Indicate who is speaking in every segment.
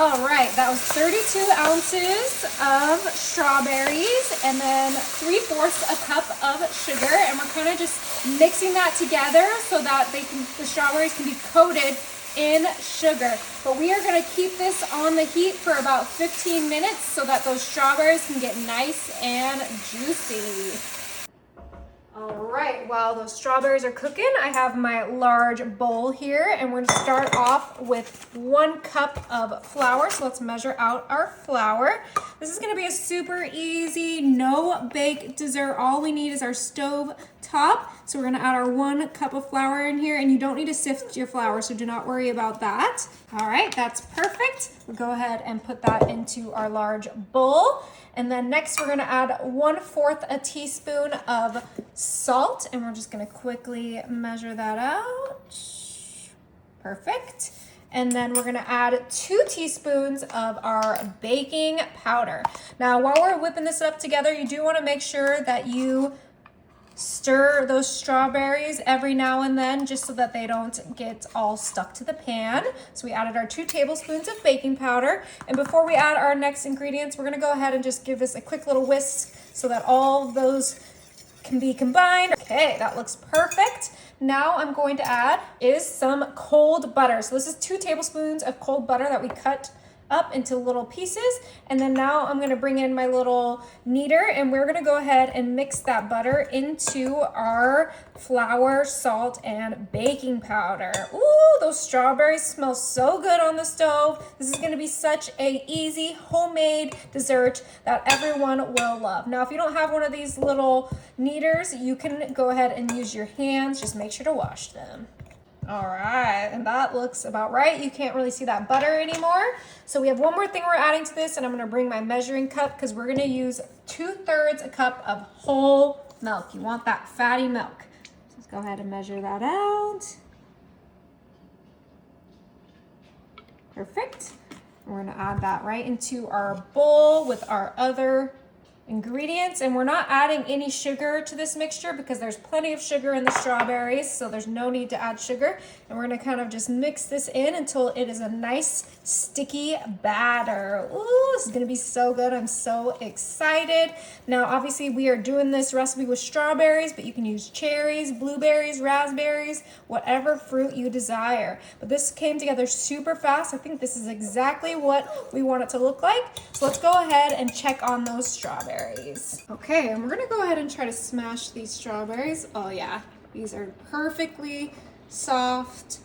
Speaker 1: All right, that was 32 ounces of strawberries and then 3/4 a cup of sugar. And we're kind of just mixing that together so that the strawberries can be coated in sugar. But we are gonna keep this on the heat for about 15 minutes so that those strawberries can get nice and juicy. All right, while those strawberries are cooking, I have my large bowl here, and we're gonna start off with 1 cup of flour. So let's measure out our flour. This is gonna be a super easy, no bake dessert. All we need is our stove top. So we're gonna add our 1 cup of flour in here, and you don't need to sift your flour, so do not worry about that. All right, that's perfect. We'll go ahead and put that into our large bowl. And then next we're gonna add 1/4 a teaspoon of salt, and we're just gonna quickly measure that out. Perfect. And then we're gonna add 2 teaspoons of our baking powder. Now, while we're whipping this up together, you do wanna make sure that you stir those strawberries every now and then just so that they don't get all stuck to the pan. So we added our 2 tablespoons of baking powder. And before we add our next ingredients, we're gonna go ahead and just give this a quick little whisk so that all of those can be combined. Okay, that looks perfect. Now I'm going to add is some cold butter. So this is 2 tablespoons of cold butter that we cut up into little pieces. And then now I'm gonna bring in my little kneader, and we're gonna go ahead and mix that butter into our flour, salt, and baking powder. Ooh, those strawberries smell so good on the stove. This is gonna be such a easy homemade dessert that everyone will love. Now, if you don't have one of these little kneaders, you can go ahead and use your hands. Just make sure to wash them. All right, and that looks about right. You can't really see that butter anymore. So we have one more thing we're adding to this, and I'm gonna bring my measuring cup because we're gonna use 2/3 a cup of whole milk. You want that fatty milk. So let's go ahead and measure that out. Perfect. We're gonna add that right into our bowl with our other ingredients, and we're not adding any sugar to this mixture because there's plenty of sugar in the strawberries, so there's no need to add sugar. And we're gonna kind of just mix this in until it is a nice sticky batter. Ooh, this is gonna be so good. I'm so excited. Now, obviously we are doing this recipe with strawberries, but you can use cherries, blueberries, raspberries, whatever fruit you desire. But this came together super fast. I think this is exactly what we want it to look like. So let's go ahead and check on those strawberries. Okay, and we're gonna go ahead and try to smash these strawberries. Oh yeah, these are perfectly soft,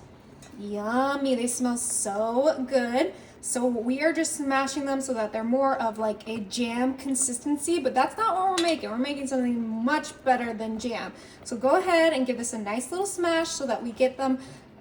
Speaker 1: yummy. They smell so good. So we are just smashing them so that they're more of like a jam consistency, but that's not what we're making. We're making something much better than jam. So go ahead and give this a nice little smash so that we get them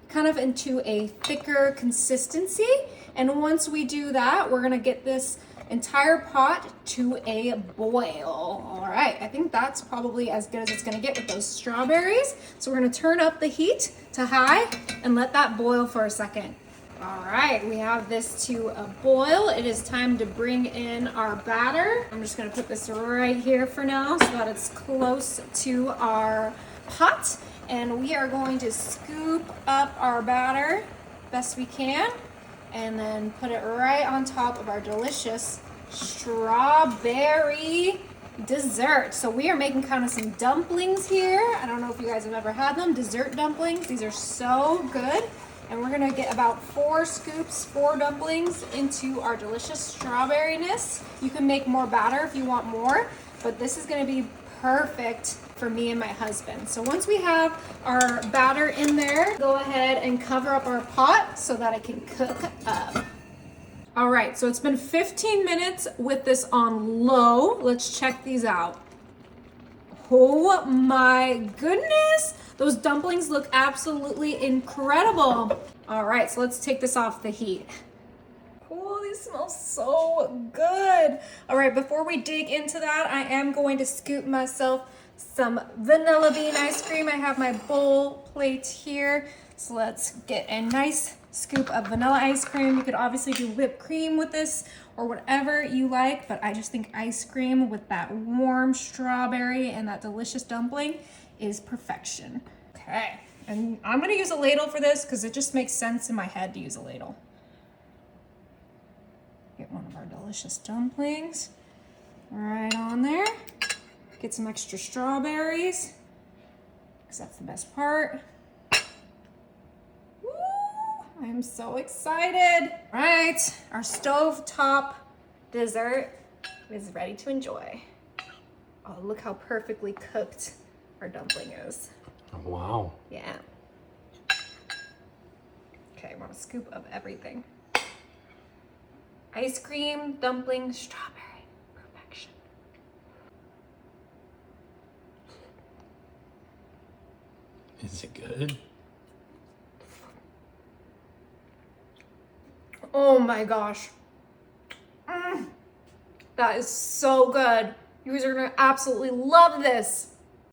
Speaker 1: kind of into a thicker consistency. And once we do that, we're gonna get this entire pot to a boil. All right, I think that's probably as good as it's gonna get with those strawberries. So we're gonna turn up the heat to high and let that boil for a second. All right, we have this to a boil. It is time to bring in our batter. I'm just gonna put this right here for now so that it's close to our pot. And we are going to scoop up our batter best we can, and then put it right on top of our delicious strawberry dessert. So we are making kind of some dumplings here. I don't know if you guys have ever had them, dessert dumplings. These are so good. And we're gonna get about 4 scoops, 4 dumplings into our delicious strawberryness. You can make more batter if you want more, but this is gonna be perfect for me and my husband. So once we have our batter in there, go ahead and cover up our pot so that it can cook up. All right, so it's been 15 minutes with this on low. Let's check these out. Oh my goodness, those dumplings look absolutely incredible. All right, so let's take this off the heat. Oh, these smell so good. All right, before we dig into that, I am going to scoop myself some vanilla bean ice cream. I have my bowl plate here. So let's get a nice scoop of vanilla ice cream. You could obviously do whipped cream with this or whatever you like, but I just think ice cream with that warm strawberry and that delicious dumpling is perfection. Okay, and I'm gonna use a ladle for this because it just makes sense in my head to use a ladle. one of our delicious dumplings right on there. Get some extra strawberries, because that's the best part. Woo! I'm so excited. All right, our stovetop dessert is ready to enjoy. Oh, look how perfectly cooked our dumpling is.
Speaker 2: Oh, wow.
Speaker 1: Yeah. Okay, I want a scoop of everything. Ice cream, dumpling, strawberry, perfection.
Speaker 2: Is it good?
Speaker 1: Oh my gosh. That is so good. You guys are gonna absolutely love this.